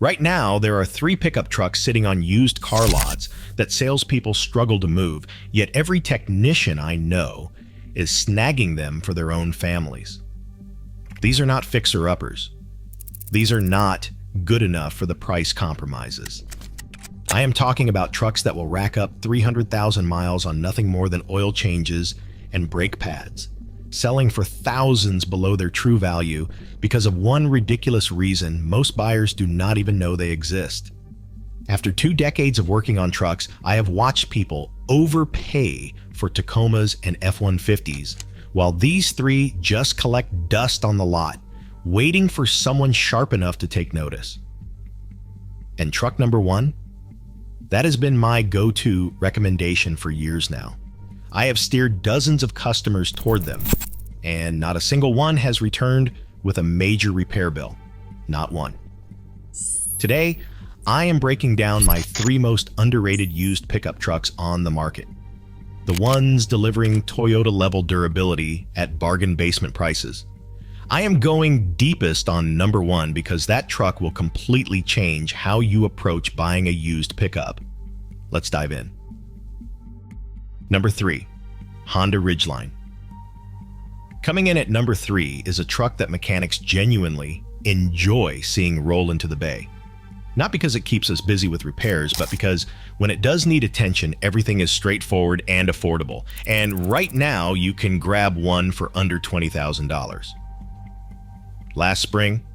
Right now, there are 3 pickup trucks sitting on used car lots that salespeople struggle to move, yet every technician I know is snagging them for their own families. These are not fixer-uppers. These are not good enough for the price compromises. I am talking about trucks that will rack up 300,000 miles on nothing more than oil changes and brake pads, selling for thousands below their true value because of one ridiculous reason most buyers do not even know they exist. After 2 decades of working on trucks, I have watched people overpay for Tacomas and F-150s, while these 3 just collect dust on the lot, waiting for someone sharp enough to take notice. And truck number 1? That has been my go-to recommendation for years now. I have steered dozens of customers toward them, and not a single one has returned with a major repair bill. Not one. Today, I am breaking down my 3 most underrated used pickup trucks on the market. The ones delivering Toyota-level durability at bargain basement prices. I am going deepest on number 1 because that truck will completely change how you approach buying a used pickup. Let's dive in. Number 3, Honda Ridgeline. Coming in at number 3 is a truck that mechanics genuinely enjoy seeing roll into the bay. Not because it keeps us busy with repairs, but because when it does need attention, everything is straightforward and affordable. And right now, you can grab one for under $20,000. Last spring,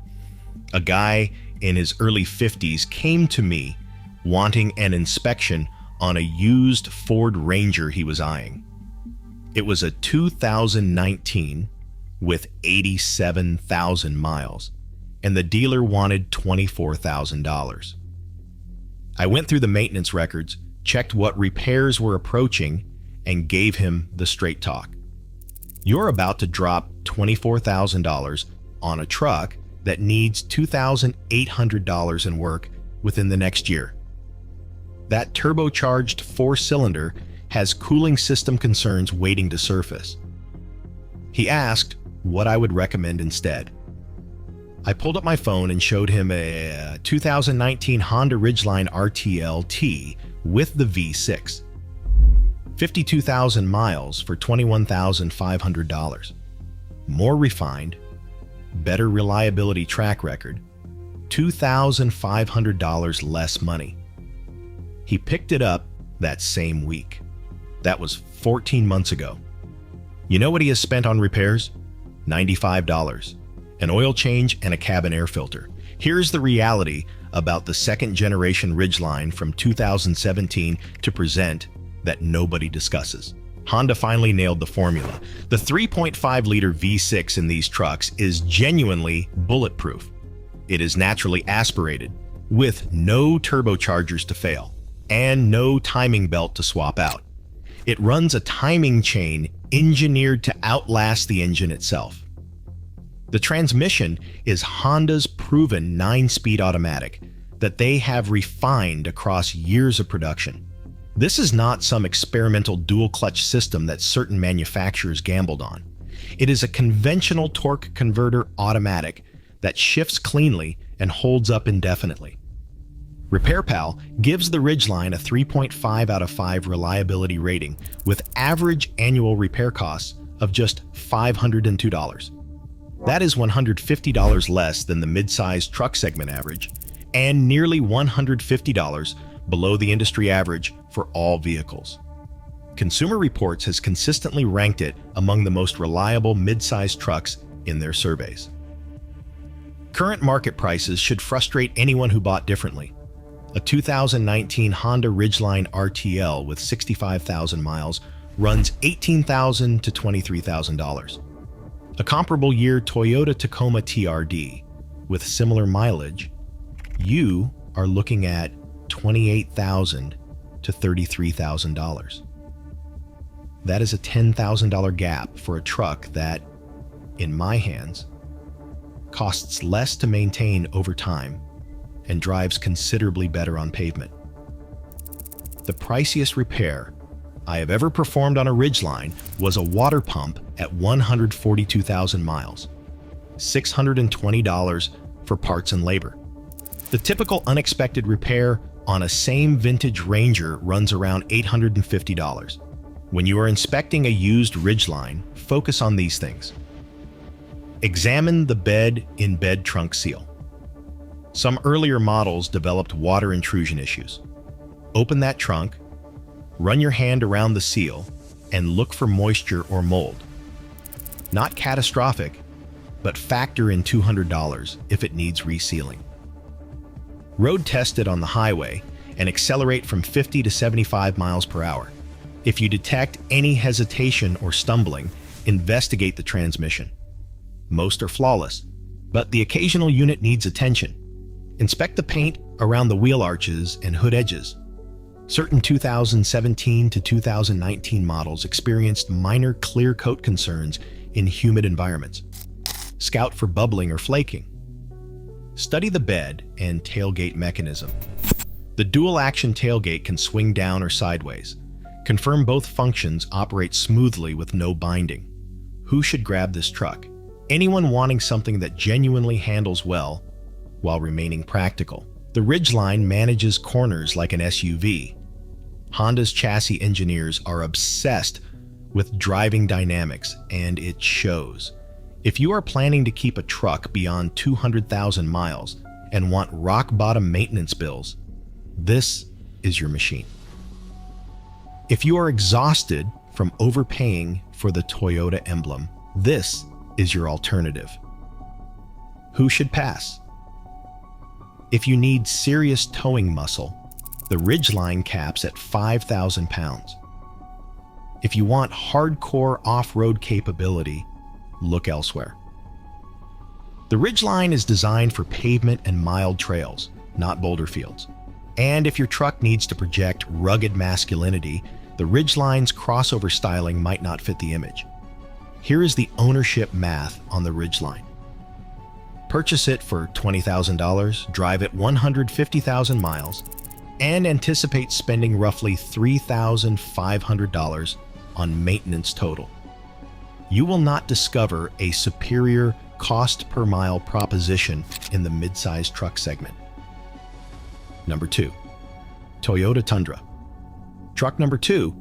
a guy in his early 50s came to me wanting an inspection on a used Ford Ranger he was eyeing. It was a 2019 with 87,000 miles, and the dealer wanted $24,000. I went through the maintenance records, checked what repairs were approaching, and gave him the straight talk. You're about to drop $24,000 on a truck that needs $2,800 in work within the next year. That turbocharged 4-cylinder has cooling system concerns waiting to surface. He asked what I would recommend instead. I pulled up my phone and showed him a 2019 Honda Ridgeline RTL-T with the V6. 52,000 miles for $21,500. More refined, better reliability track record, $2,500 less money. He picked it up that same week. That was 14 months ago. You know what he has spent on repairs? $95. An oil change and a cabin air filter. Here's the reality about the second-generation Ridgeline from 2017 to present that nobody discusses. Honda finally nailed the formula. The 3.5-liter V6 in these trucks is genuinely bulletproof. It is naturally aspirated, with no turbochargers to fail, and no timing belt to swap out. It runs a timing chain engineered to outlast the engine itself. The transmission is Honda's proven 9-speed automatic that they have refined across years of production. This is not some experimental dual-clutch system that certain manufacturers gambled on. It is a conventional torque converter automatic that shifts cleanly and holds up indefinitely. RepairPal gives the Ridgeline a 3.5 out of 5 reliability rating with average annual repair costs of just $502. That is $150 less than the mid-sized truck segment average and nearly $150 below the industry average for all vehicles. Consumer Reports has consistently ranked it among the most reliable mid-sized trucks in their surveys. Current market prices should frustrate anyone who bought differently. A 2019 Honda Ridgeline RTL with 65,000 miles runs $18,000 to $23,000. A comparable year Toyota Tacoma TRD with similar mileage, you are looking at $28,000 to $33,000. That is a $10,000 gap for a truck that, in my hands, costs less to maintain over time and drives considerably better on pavement. The priciest repair I have ever performed on a Ridgeline was a water pump at 142,000 miles, $620 for parts and labor. The typical unexpected repair on a same vintage Ranger runs around $850. When you are inspecting a used ridgeline, focus on these things. Examine the bed-in-bed trunk seal. Some earlier models developed water intrusion issues. Open that trunk, run your hand around the seal, and look for moisture or mold. Not catastrophic, but factor in $200 if it needs resealing. Road test it on the highway and accelerate from 50 to 75 miles per hour. If you detect any hesitation or stumbling, investigate the transmission. Most are flawless, but the occasional unit needs attention. Inspect the paint around the wheel arches and hood edges. Certain 2017 to 2019 models experienced minor clear coat concerns in humid environments. Scout for bubbling or flaking. Study the bed and tailgate mechanism. The dual-action tailgate can swing down or sideways. Confirm both functions operate smoothly with no binding. Who should grab this truck? Anyone wanting something that genuinely handles well while remaining practical. The Ridgeline manages corners like an SUV. Honda's chassis engineers are obsessed with driving dynamics, and it shows. If you are planning to keep a truck beyond 200,000 miles and want rock-bottom maintenance bills, this is your machine. If you are exhausted from overpaying for the Toyota emblem, this is your alternative. Who should pass? If you need serious towing muscle, the Ridgeline caps at 5,000 pounds. If you want hardcore off-road capability, look elsewhere. The Ridgeline is designed for pavement and mild trails, not boulder fields. And if your truck needs to project rugged masculinity, the Ridgeline's crossover styling might not fit the image. Here is the ownership math on the Ridgeline. Purchase it for $20,000, drive it 150,000 miles, and anticipate spending roughly $3,500 on maintenance total. You will not discover a superior cost per mile proposition in the midsize truck segment. Number 2, Toyota Tundra. Truck number 2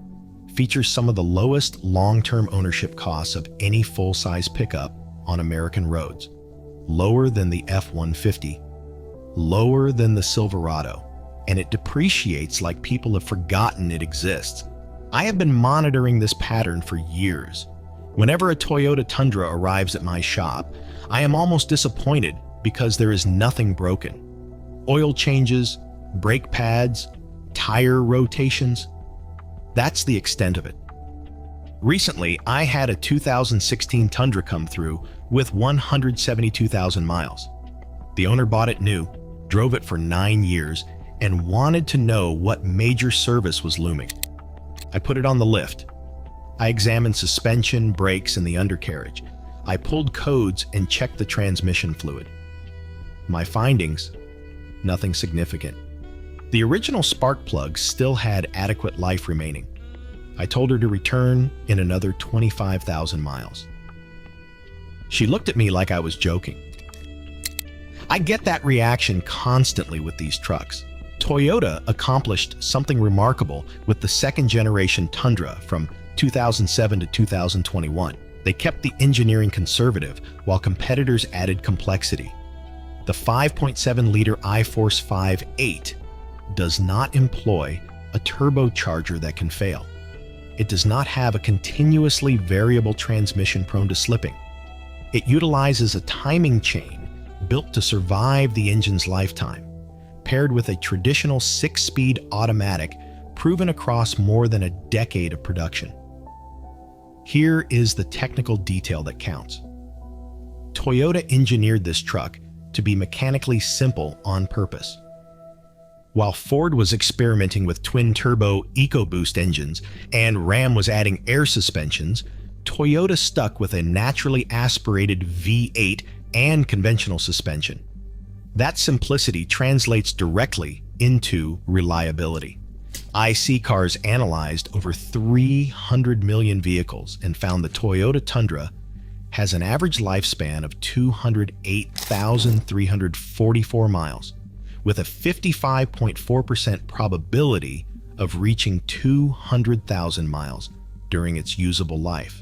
features some of the lowest long-term ownership costs of any full-size pickup on American roads. Lower than the F-150, lower than the Silverado, and it depreciates like people have forgotten it exists. I have been monitoring this pattern for years. Whenever a Toyota Tundra arrives at my shop, I am almost disappointed because there is nothing broken. Oil changes, brake pads, tire rotations, that's the extent of it. Recently, I had a 2016 Tundra come through with 172,000 miles. The owner bought it new, drove it for 9 years, and wanted to know what major service was looming. I put it on the lift. I examined suspension, brakes, and the undercarriage. I pulled codes and checked the transmission fluid. My findings? Nothing significant. The original spark plug still had adequate life remaining. I told her to return in another 25,000 miles. She looked at me like I was joking. I get that reaction constantly with these trucks. Toyota accomplished something remarkable with the second-generation Tundra from 2007 to 2021. They kept the engineering conservative while competitors added complexity. The 5.7-liter iForce 5.8 does not employ a turbocharger that can fail. It does not have a continuously variable transmission prone to slipping. It utilizes a timing chain built to survive the engine's lifetime, paired with a traditional 6-speed automatic proven across more than a decade of production. Here is the technical detail that counts. Toyota engineered this truck to be mechanically simple on purpose. While Ford was experimenting with twin-turbo EcoBoost engines and Ram was adding air suspensions, Toyota stuck with a naturally aspirated V8 and conventional suspension. That simplicity translates directly into reliability. IC Cars analyzed over 300 million vehicles and found the Toyota Tundra has an average lifespan of 208,344 miles, with a 55.4% probability of reaching 200,000 miles during its usable life.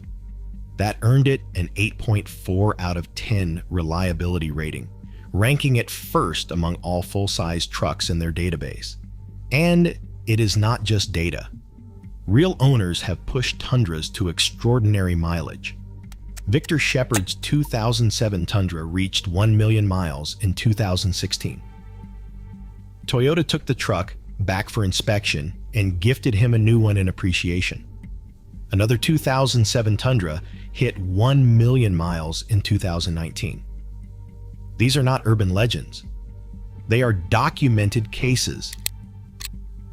That earned it an 8.4 out of 10 reliability rating, ranking it first among all full-size trucks in their database. And it is not just data. Real owners have pushed Tundras to extraordinary mileage. Victor Shepard's 2007 Tundra reached 1 million miles in 2016. Toyota took the truck back for inspection and gifted him a new one in appreciation. Another 2007 Tundra hit 1 million miles in 2019. These are not urban legends. They are documented cases.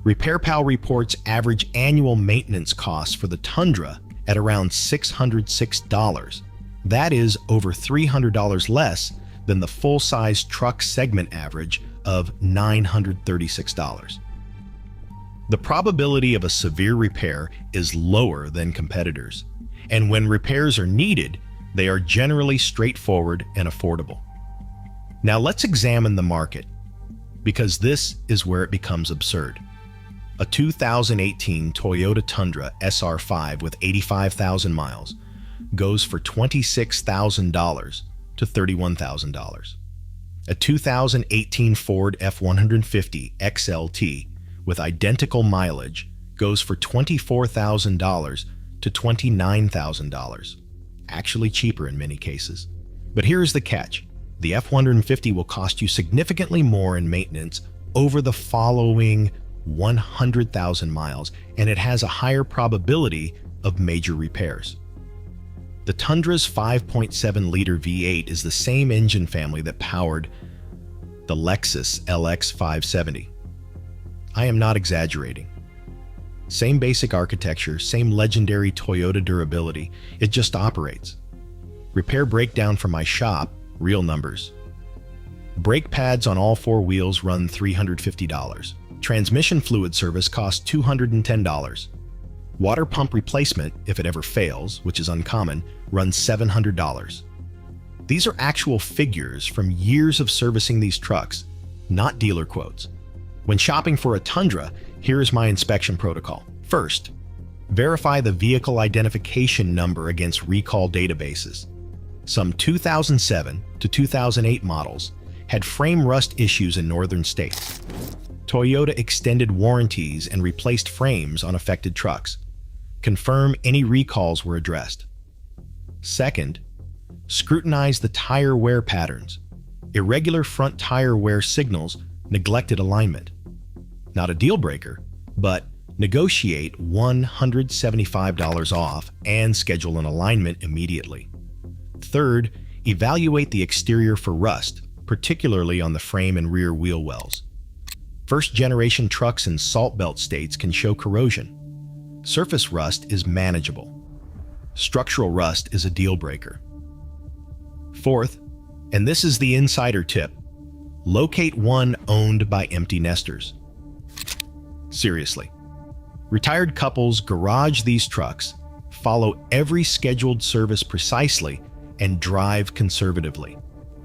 RepairPal reports average annual maintenance costs for the Tundra at around $606. That is over $300 less than the full-size truck segment average of $936. The probability of a severe repair is lower than competitors, and when repairs are needed, they are generally straightforward and affordable. Now let's examine the market, because this is where it becomes absurd. A 2018 Toyota Tundra SR5 with 85,000 miles goes for $26,000 to $31,000. A 2018 Ford F-150 XLT with identical mileage goes for $24,000 to $29,000. Actually cheaper in many cases. But here's the catch. The F-150 will cost you significantly more in maintenance over the following 100,000 miles, and it has a higher probability of major repairs. The Tundra's 5.7-liter V8 is the same engine family that powered the Lexus LX 570. I am not exaggerating. Same basic architecture, same legendary Toyota durability, it just operates. Repair breakdown from my shop, real numbers. Brake pads on all four wheels run $350. Transmission fluid service costs $210. Water pump replacement, if it ever fails, which is uncommon, runs $700. These are actual figures from years of servicing these trucks, not dealer quotes. When shopping for a Tundra, here is my inspection protocol. First, verify the vehicle identification number against recall databases. Some 2007 to 2008 models had frame rust issues in northern states. Toyota extended warranties and replaced frames on affected trucks. Confirm any recalls were addressed. Second, scrutinize the tire wear patterns. Irregular front tire wear signals neglected alignment. Not a deal breaker, but negotiate $175 off and schedule an alignment immediately. Third, evaluate the exterior for rust, particularly on the frame and rear wheel wells. First-generation trucks in salt belt states can show corrosion. Surface rust is manageable. Structural rust is a deal breaker. Fourth, and this is the insider tip, locate one owned by empty nesters. Seriously. Retired couples garage these trucks, follow every scheduled service precisely, and drive conservatively.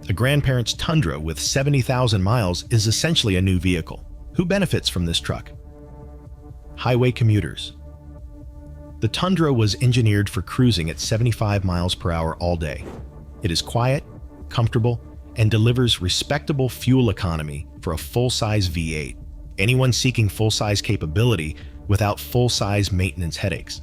A grandparent's Tundra with 70,000 miles is essentially a new vehicle. Who benefits from this truck? Highway commuters. The Tundra was engineered for cruising at 75 miles per hour all day. It is quiet, comfortable, and delivers respectable fuel economy for a full-size V8. Anyone seeking full-size capability without full-size maintenance headaches.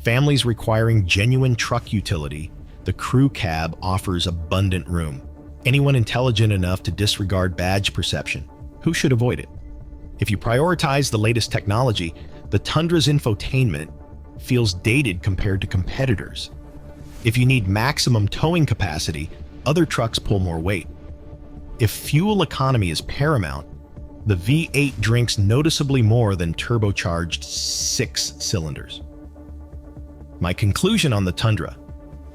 Families requiring genuine truck utility, the crew cab offers abundant room. Anyone intelligent enough to disregard badge perception, who should avoid it? If you prioritize the latest technology, the Tundra's infotainment feels dated compared to competitors. If you need maximum towing capacity, other trucks pull more weight. If fuel economy is paramount, the V8 drinks noticeably more than turbocharged 6 cylinders. My conclusion on the Tundra: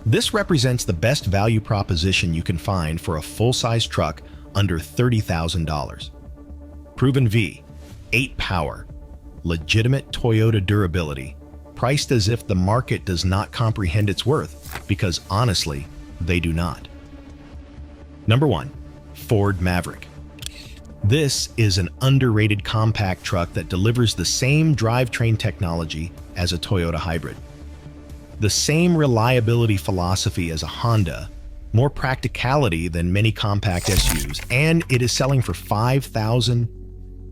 this represents the best value proposition you can find for a full-size truck under $30,000. Proven V8 power, legitimate Toyota durability, priced as if the market does not comprehend its worth, because honestly, they do not. Number 1. Ford Maverick. This is an underrated compact truck that delivers the same drivetrain technology as a Toyota hybrid. The same reliability philosophy as a Honda, more practicality than many compact SUVs, and it is selling for $5,000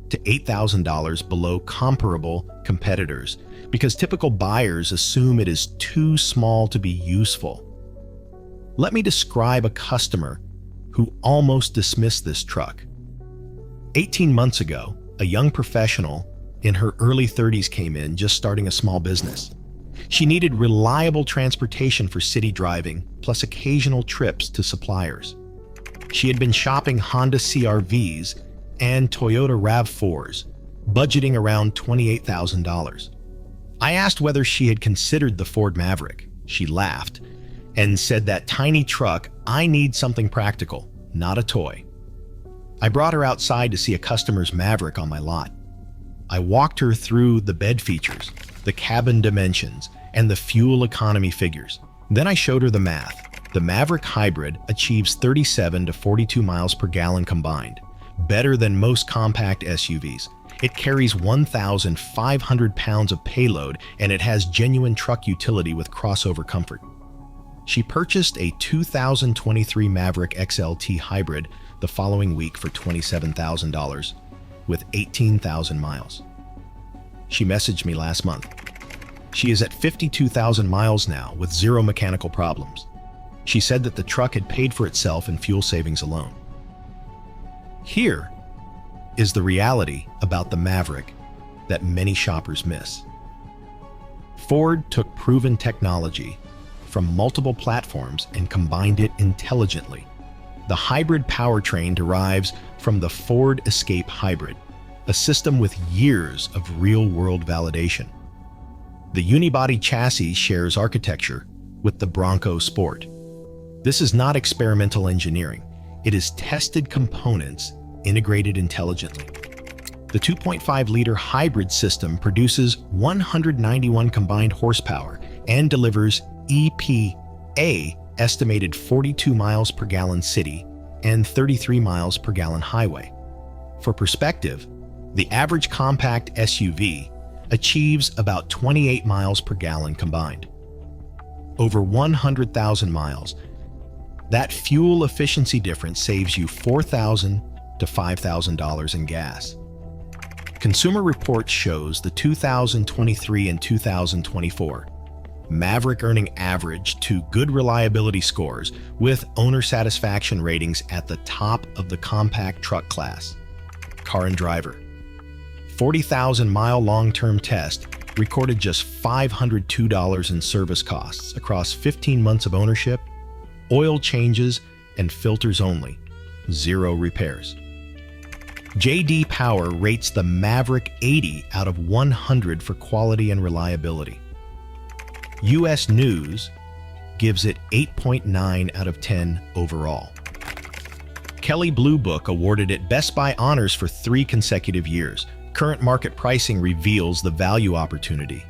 to $8,000 below comparable competitors because typical buyers assume it is too small to be useful. Let me describe a customer who almost dismissed this truck. 18 months ago, a young professional in her early 30s came in just starting a small business. She needed reliable transportation for city driving, plus occasional trips to suppliers. She had been shopping Honda CR-Vs and Toyota RAV4s, budgeting around $28,000. I asked whether she had considered the Ford Maverick. She laughed and said, "That tiny truck, I need something practical, not a toy." I brought her outside to see a customer's Maverick on my lot. I walked her through the bed features, the cabin dimensions, and the fuel economy figures. Then I showed her the math. The Maverick Hybrid achieves 37 to 42 miles per gallon combined, better than most compact SUVs. It carries 1,500 pounds of payload, and it has genuine truck utility with crossover comfort. She purchased a 2023 Maverick XLT Hybrid the following week for $27,000 with 18,000 miles. She messaged me last month. She is at 52,000 miles now with zero mechanical problems. She said that the truck had paid for itself in fuel savings alone. Here is the reality about the Maverick that many shoppers miss. Ford took proven technology from multiple platforms and combined it intelligently. The hybrid powertrain derives from the Ford Escape Hybrid, a system with years of real-world validation. The unibody chassis shares architecture with the Bronco Sport. This is not experimental engineering. It is tested components integrated intelligently. The 2.5-liter hybrid system produces 191 combined horsepower and delivers EPA estimated 42 miles per gallon city and 33 miles per gallon highway. For perspective, the average compact SUV achieves about 28 miles per gallon combined. Over 100,000 miles, that fuel efficiency difference saves you $4,000 to $5,000 in gas. Consumer Reports shows the 2023 and 2024 Maverick earning average to good reliability scores with owner satisfaction ratings at the top of the compact truck class. Car and Driver. 40,000-mile long-term test recorded just $502 in service costs across 15 months of ownership, oil changes, and filters only. Zero repairs. J.D. Power rates the Maverick 80 out of 100 for quality and reliability. U.S. News gives it 8.9 out of 10 overall. Kelley Blue Book awarded it Best Buy honors for 3 consecutive years. Current market pricing reveals the value opportunity.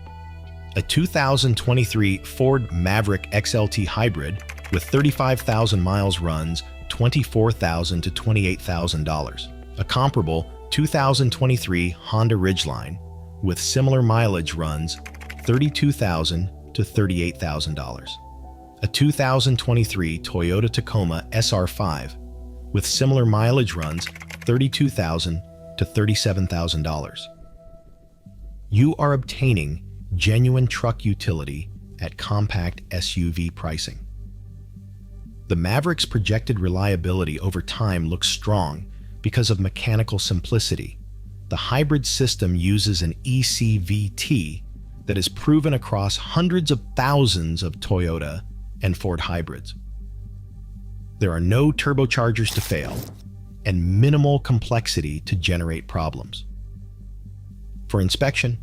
A 2023 Ford Maverick XLT Hybrid with 35,000 miles runs $24,000 to $28,000. A comparable 2023 Honda Ridgeline with similar mileage runs $32,000 to $38,000. A 2023 Toyota Tacoma SR5 with similar mileage runs $32,000 to $37,000. You are obtaining genuine truck utility at compact SUV pricing. The Maverick's projected reliability over time looks strong because of mechanical simplicity. The hybrid system uses an ECVT that is proven across hundreds of thousands of Toyota and Ford hybrids. There are no turbochargers to fail and minimal complexity to generate problems. For inspection,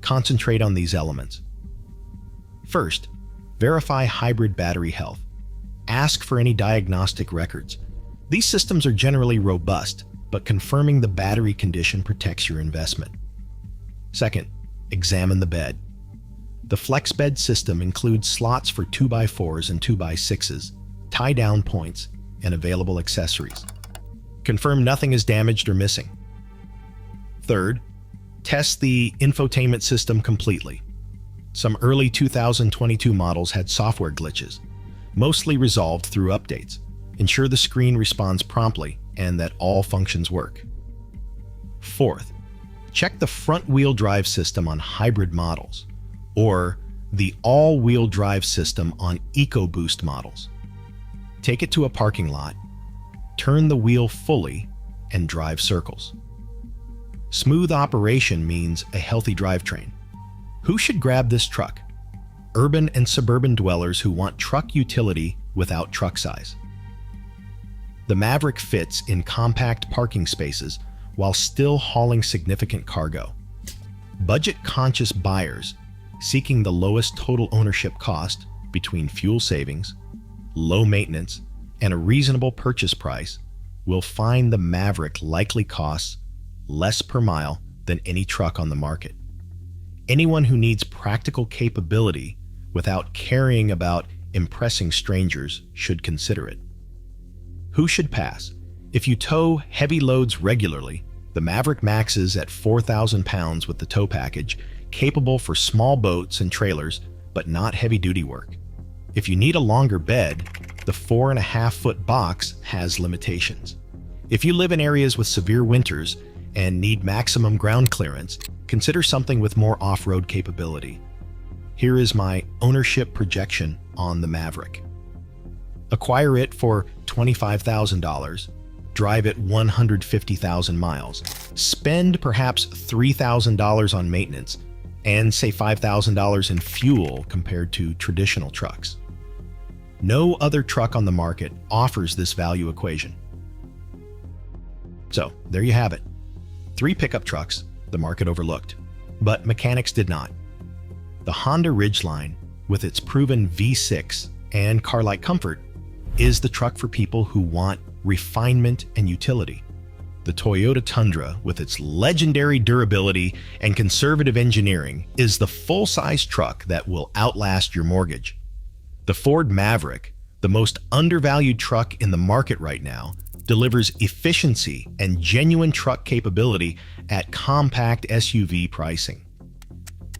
concentrate on these elements. First, verify hybrid battery health. Ask for any diagnostic records. These systems are generally robust, but confirming the battery condition protects your investment. Second, examine the bed. The flex bed system includes slots for 2x4s and 2x6s, tie-down points, and available accessories. Confirm nothing is damaged or missing. Third, test the infotainment system completely. Some early 2022 models had software glitches, mostly resolved through updates. Ensure the screen responds promptly and that all functions work. Fourth, check the front-wheel drive system on hybrid models or the all-wheel drive system on EcoBoost models. Take it to a parking lot, turn the wheel fully, and drive circles. Smooth operation means a healthy drivetrain. Who should grab this truck? Urban and suburban dwellers who want truck utility without truck size. The Maverick fits in compact parking spaces while still hauling significant cargo. Budget-conscious buyers seeking the lowest total ownership cost between fuel savings, low maintenance, and a reasonable purchase price will find the Maverick likely costs less per mile than any truck on the market. Anyone who needs practical capability without caring about impressing strangers should consider it. Who should pass? If you tow heavy loads regularly, the Maverick maxes at 4,000 pounds with the tow package, capable for small boats and trailers, but not heavy-duty work. If you need a longer bed, the 4.5-foot box has limitations. If you live in areas with severe winters and need maximum ground clearance, consider something with more off-road capability. Here is my ownership projection on the Maverick. Acquire it for $25,000. Drive it 150,000 miles. Spend perhaps $3,000 on maintenance and say $5,000 in fuel compared to traditional trucks. No other truck on the market offers this value equation. So, there you have it. 3 pickup trucks the market overlooked, but mechanics did not. The Honda Ridgeline, with its proven V6 and car-like comfort, is the truck for people who want refinement and utility. The Toyota Tundra, with its legendary durability and conservative engineering, is the full-size truck that will outlast your mortgage. The Ford Maverick, the most undervalued truck in the market right now, delivers efficiency and genuine truck capability at compact SUV pricing.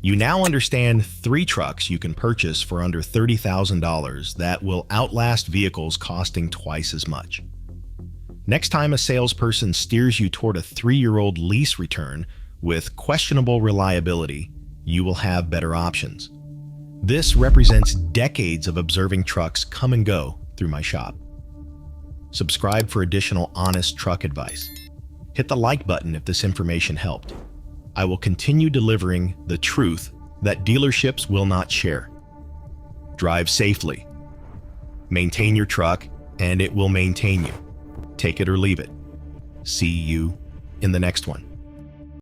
You now understand 3 trucks you can purchase for under $30,000 that will outlast vehicles costing twice as much. Next time a salesperson steers you toward a 3-year-old lease return with questionable reliability, you will have better options. This represents decades of observing trucks come and go through my shop. Subscribe for additional honest truck advice. Hit the like button if this information helped. I will continue delivering the truth that dealerships will not share. Drive safely. Maintain your truck, and it will maintain you. Take it or leave it. See you in the next one.